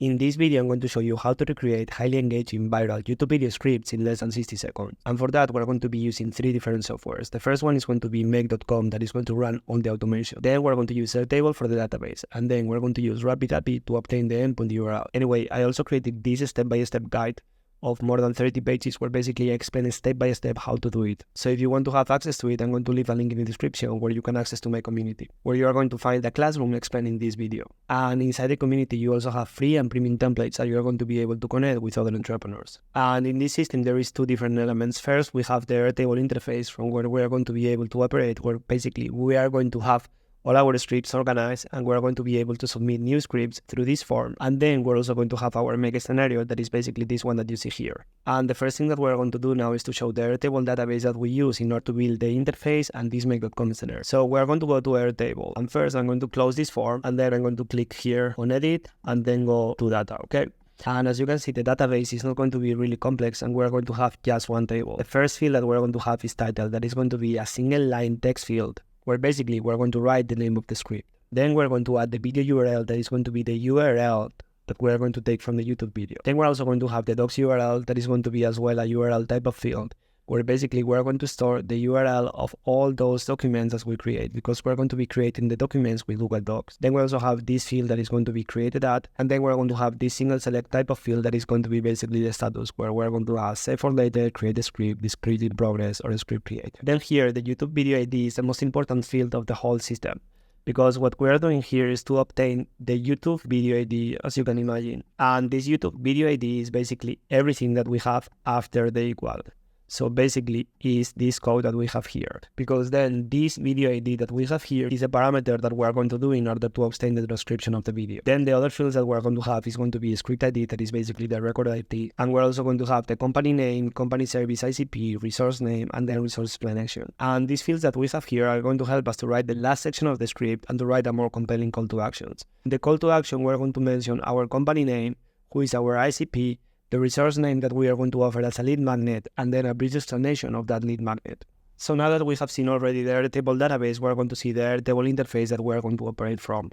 In this video, I'm going to show you how to recreate highly engaging viral YouTube video scripts in less than 60 seconds. And for that, we're going to be using 3 different softwares. The first one is going to be make.com, that is going to run all the automation. Then we're going to use Airtable for the database. And then we're going to use RapidAPI to obtain the endpoint URL. Anyway, I also created this step-by-step guide of more than 30 pages where basically I explain step-by-step how to do it. So if you want to have access to it, I'm going to leave a link in the description where you can access to my community, where you are going to find a classroom explaining this video. And inside the community, you also have free and premium templates that you are going to be able to connect with other entrepreneurs. And in this system, there is 2 different elements. First, we have the Airtable interface from where we are going to be able to operate, where basically we are going to have all our scripts organized, and we're going to be able to submit new scripts through this form. And then we're also going to have our mega scenario that is basically this one that you see here. And the first thing that we're going to do now is to show the Airtable database that we use in order to build the interface and this make.com scenario. So we're going to go to Airtable, and first I'm going to close this form, and then I'm going to click here on edit and then go to data, okay? And as you can see, the database is not going to be really complex, and we're going to have just one table. The first field that we're going to have is title, that is going to be a single line text field, where basically we're going to write the name of the script. Then we're going to add the video URL, that is going to be the URL that we're going to take from the YouTube video. Then we're also going to have the docs URL, that is going to be as well a URL type of field, where basically we're going to store the URL of all those documents as we create, because we're going to be creating the documents with Google Docs. Then we also have this field that is going to be created at, and then we're going to have this single select type of field that is going to be basically the status, where we're going to have save for later, create a script, this script in progress, or a script created. Then here, the YouTube video ID is the most important field of the whole system, because what we're doing here is to obtain the YouTube video ID, as you can imagine. And this YouTube video ID is basically everything that we have after the equal. So basically is this code that we have here, because then this video ID that we have here is a parameter that we're going to do in order to obtain the description of the video. Then the other fields that we're going to have is going to be a script ID, that is basically the record ID. And we're also going to have the company name, company service ICP, resource name, and then resource explanation. And these fields that we have here are going to help us to write the last section of the script and to write a more compelling call to actions. In the call to action, we're going to mention our company name, who is our ICP, the resource name that we are going to offer as a lead magnet, and then a brief explanation of that lead magnet. So now that we have seen already the Airtable database, we're going to see the Airtable interface that we're going to operate from.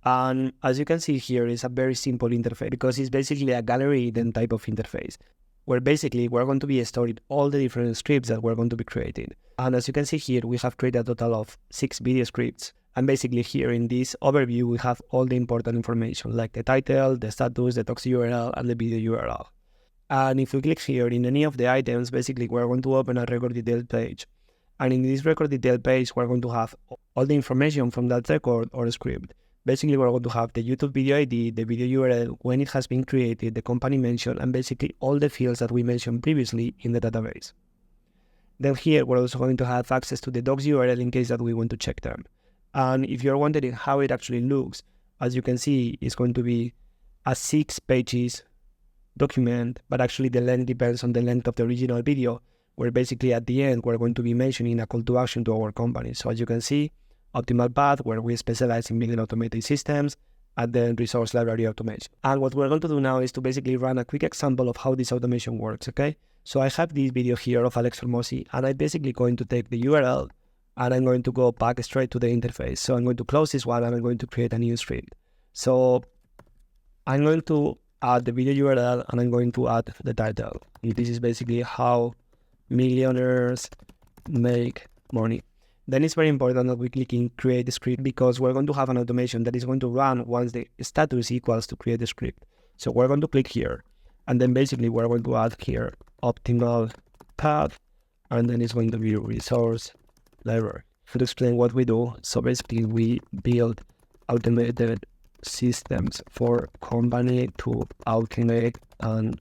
And as you can see here, it's a very simple interface, because it's basically a gallery hidden type of interface, where basically we're going to be storing all the different scripts that we're going to be creating. And as you can see here, we have created a total of 6 video scripts. And basically here in this overview, we have all the important information, like the title, the status, the docs URL, and the video URL. And if we click here in any of the items, basically we're going to open a record detail page. And in this record detail page, we're going to have all the information from that record or script. Basically, we're going to have the YouTube video ID, the video URL, when it has been created, the company mentioned, and basically all the fields that we mentioned previously in the database. Then here, we're also going to have access to the docs URL in case that we want to check them. And if you're wondering how it actually looks, as you can see, it's going to be a 6 pages document, but actually the length depends on the length of the original video, where basically at the end, we're going to be mentioning a call to action to our company. So as you can see, optimal path, where we specialize in building automated systems, and then resource library automation. And what we're going to do now is to basically run a quick example of how this automation works, okay? So I have this video here of Alex Formosi, and I'm basically going to take the URL, and I'm going to go back straight to the interface. So I'm going to close this one, and I'm going to create a new script. So I'm going to add the video URL, and I'm going to add the title. This is basically how millionaires make money. Then it's very important that we click in create the script, because we're going to have an automation that is going to run once the status equals to create the script. So we're going to click here, and then basically we're going to add here optimal path, and then it's going to be resource library. To explain what we do, so basically we build automated systems for company to automate and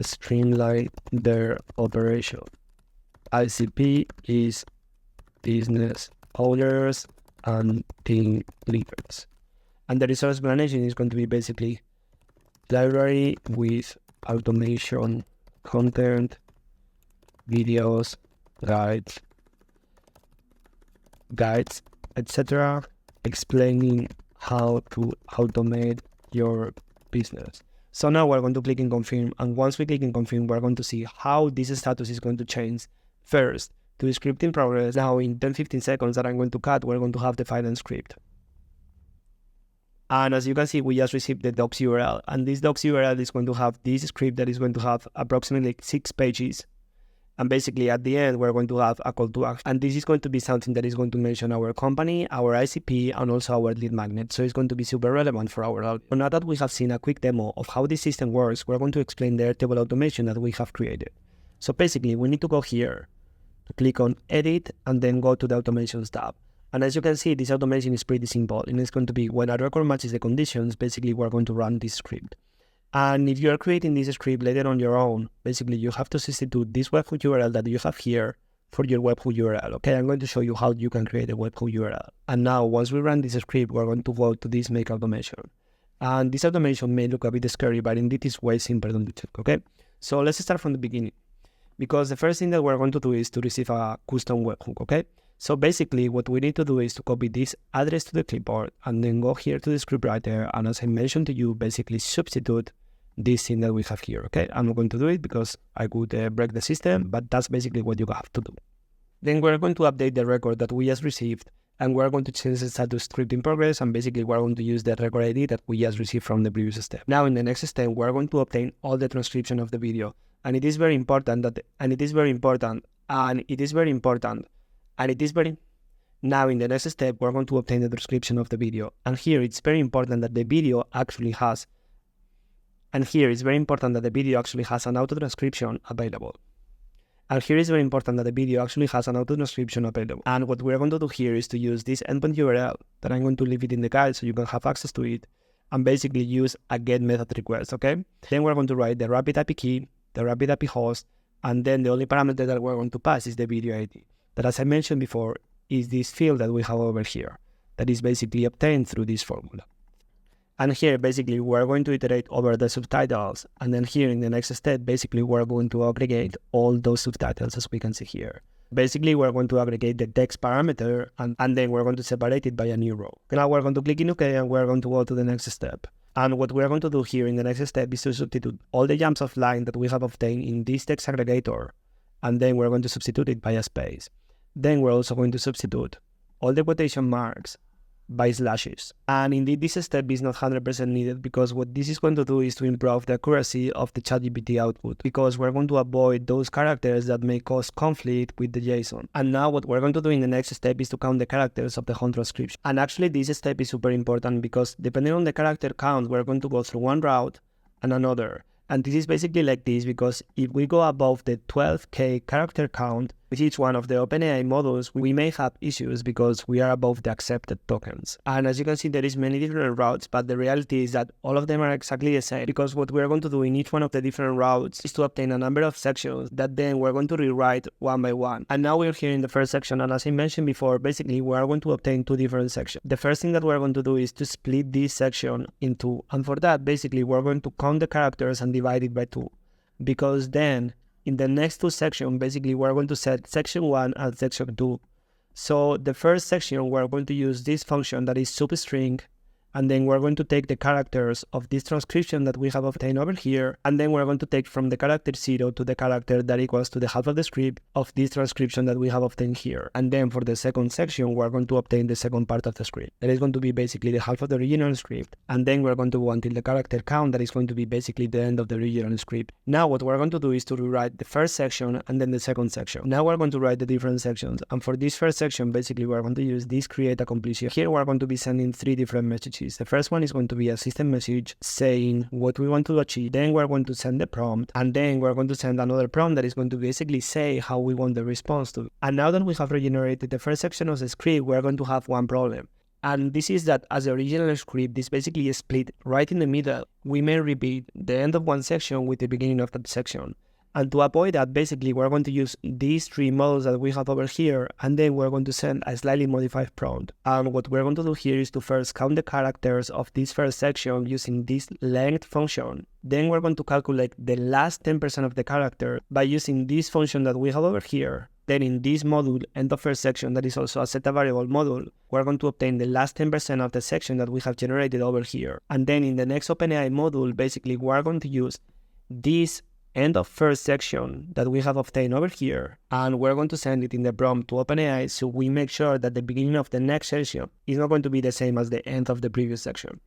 streamline their operation. ICP is business owners and team leaders. And the resource explanation is going to be basically library with automation, content, videos, guides, etc., explaining how to automate your business. So now we're going to click in confirm, and once we click in confirm, we're going to see how this status is going to change. First, to script in progress. Now in 10-15 seconds that I'm going to cut, we're going to have the file and script. And as you can see, we just received the docs URL, and this docs URL is going to have this script that is going to have approximately 6 pages. And basically at the end, we're going to have a call to action. And this is going to be something that is going to mention our company, our ICP, and also our lead magnet. So it's going to be super relevant for our audience. So now that we have seen a quick demo of how this system works, we're going to explain the Airtable automation that we have created. So basically, we need to go here, to click on Edit, and then go to the Automations tab. And as you can see, this automation is pretty simple. And it's going to be when a record matches the conditions, basically we're going to run this script. And if you are creating this script later on your own, basically you have to substitute this webhook URL that you have here for your webhook URL. Okay, I'm going to show you how you can create a webhook URL. And now, once we run this script, we're going to go to this make automation. And this automation may look a bit scary, but indeed it's way simpler than the check, okay? So let's start from the beginning, because the first thing that we're going to do is to receive a custom webhook, okay? So basically what we need to do is to copy this address to the clipboard and then go here to the scriptwriter, and as I mentioned to you, basically substitute this thing that we have here, okay? I'm not going to do it because I could break the system, but that's basically what you have to do. Then we're going to update the record that we just received, and we're going to change the status script in progress, and basically we're going to use the record ID that we just received from the previous step. Now in the next step, we're going to obtain all the transcription of the video, and it is very important that, now in the next step, we're going to obtain the description of the video, and here it's very important that the video actually has an auto transcription available. And here is very important that the video actually has an auto transcription available. And what we're going to do here is to use this endpoint URL that I'm going to leave it in the guide so you can have access to it, and basically use a get method request, okay? Then we're going to write the RapidAPI key, the RapidAPI host, and then the only parameter that we're going to pass is the video ID. That, as I mentioned before, is this field that we have over here, that is basically obtained through this formula. And here, basically, we're going to iterate over the subtitles. And then here in the next step, basically, we're going to aggregate all those subtitles as we can see here. Basically, we're going to aggregate the text parameter, and then we're going to separate it by a new row. Now we're going to click in OK, and we're going to go to the next step. And what we're going to do here in the next step is to substitute all the jumps of line that we have obtained in this text aggregator. And then we're going to substitute it by a space. Then we're also going to substitute all the quotation marks by slashes. And indeed, this step is not 100% needed, because what this is going to do is to improve the accuracy of the ChatGPT output, because we're going to avoid those characters that may cause conflict with the JSON. And now what we're going to do in the next step is to count the characters of the whole transcription. And actually this step is super important, because depending on the character count, we're going to go through one route and another. And this is basically like this, because if we go above the 12K character count with each one of the OpenAI models, we may have issues because we are above the accepted tokens. And as you can see, there is many different routes, but the reality is that all of them are exactly the same, because what we're going to do in each one of the different routes is to obtain a number of sections that then we're going to rewrite one by one. And now we're here in the first section, and as I mentioned before, basically we are going to obtain two different sections. The first thing that we're going to do is to split this section in two, and for that, basically we're going to count the characters and divide it by 2, because then in the next two sections, basically we're going to set section 1 and section 2. So the first section, we're going to use this function that is substring, and then we're going to take the characters of this transcription that we have obtained over here, and then we're going to take from the character 0 to the character that equals to the half of the script of this transcription that we have obtained here. And then for the second section, we're going to obtain the second part of the script. That is going to be basically the half of the original script, and then we're going to go until the character count that is going to be basically the end of the original script. Now what we're going to do is to rewrite the first section and then the second section. Now we're going to write the different sections, and for this first section, basically we're going to use this create a completion. Here we're going to be sending 3 different messages. The first one is going to be a system message saying what we want to achieve. Then we're going to send the prompt, and then we're going to send another prompt that is going to basically say how we want the response to. And now that we have regenerated the first section of the script, we're going to have one problem. And this is that as the original script is basically split right in the middle, we may repeat the end of one section with the beginning of that section. And to avoid that, basically, we're going to use these 3 models that we have over here, and then we're going to send a slightly modified prompt. And what we're going to do here is to first count the characters of this first section using this length function. Then we're going to calculate the last 10% of the character by using this function that we have over here. Then in this module, end of first section, that is also a set a variable module, we're going to obtain the last 10% of the section that we have generated over here. And then in the next OpenAI module, basically, we're going to use this end of first section that we have obtained over here, and we're going to send it in the prompt to OpenAI, so we make sure that the beginning of the next section is not going to be the same as the end of the previous section.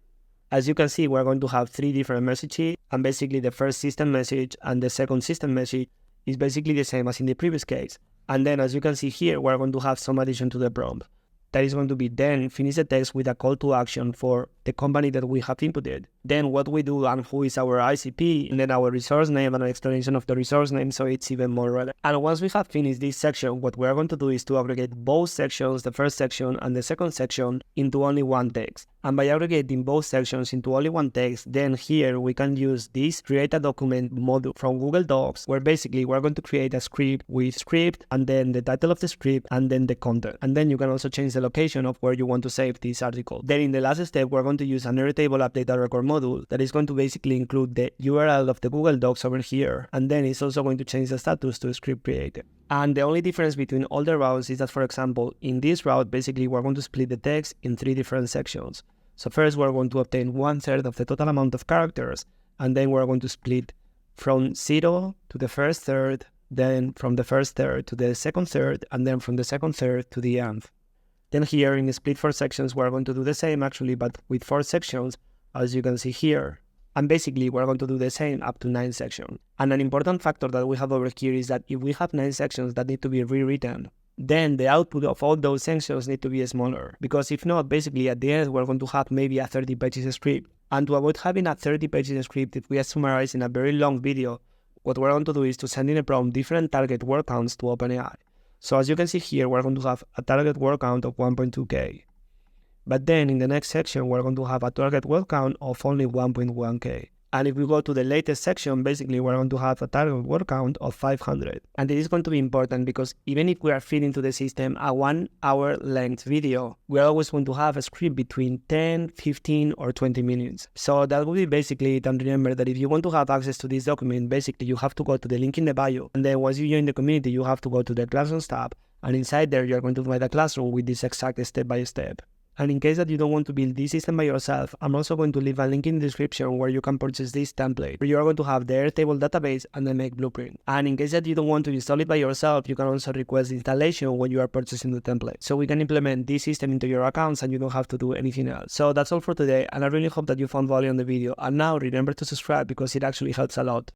As you can see, we're going to have 3 different messages, and basically the first system message and the second system message is basically the same as in the previous case. And then as you can see here, we're going to have some addition to the prompt. That is going to be then finish the text with a call to action for the company that we have inputted. Then what we do and who is our ICP, and then our resource name and an explanation of the resource name, so it's even more relevant. And once we have finished this section, what we're going to do is to aggregate both sections, the first section and the second section, into only one text. And by aggregating both sections into only one text, then here we can use this create a document module from Google Docs, where basically we're going to create a script with script and then the title of the script and then the content. And then you can also change the location of where you want to save this article. Then in the last step, we're going to use an Airtable update a record module that is going to basically include the URL of the Google Docs over here. And then it's also going to change the status to script created. And the only difference between all the routes is that, for example, in this route, basically we're going to split the text in 3 different sections. So first we're going to obtain 1/3 of the total amount of characters, and then we're going to split from 0 to the first third, then from the first third to the second third, and then from the second third to the nth. Then here in the split 4 sections, we're going to do the same actually, but with 4 sections, as you can see here. And basically, we're going to do the same up to 9 sections. And an important factor that we have over here is that if we have 9 sections that need to be rewritten, then the output of all those sections need to be smaller. Because if not, basically at the end, we're going to have maybe a 30 pages script. And to avoid having a 30 pages script, if we are summarizing a very long video, what we're going to do is to send in a prompt different target word counts to OpenAI. So as you can see here, we're going to have a target word count of 1.2k. But then in the next section, we're going to have a target word count of only 1.1k. And if we go to the latest section, basically we're going to have a target word count of 500. And this is going to be important because even if we are feeding to the system a 1 hour length video, we're always going to have a script between 10, 15 or 20 minutes. So that will be basically it. And remember that if you want to have access to this document, basically you have to go to the link in the bio. And then once you join the community, you have to go to the Classrooms tab. And inside there, you're going to find a classroom with this exact step-by-step. And in case that you don't want to build this system by yourself, I'm also going to leave a link in the description where you can purchase this template, where you're going to have the Airtable database and the Make blueprint. And in case that you don't want to install it by yourself, you can also request installation when you are purchasing the template. So we can implement this system into your accounts and you don't have to do anything else. So that's all for today, and I really hope that you found value on the video. And now remember to subscribe because it actually helps a lot.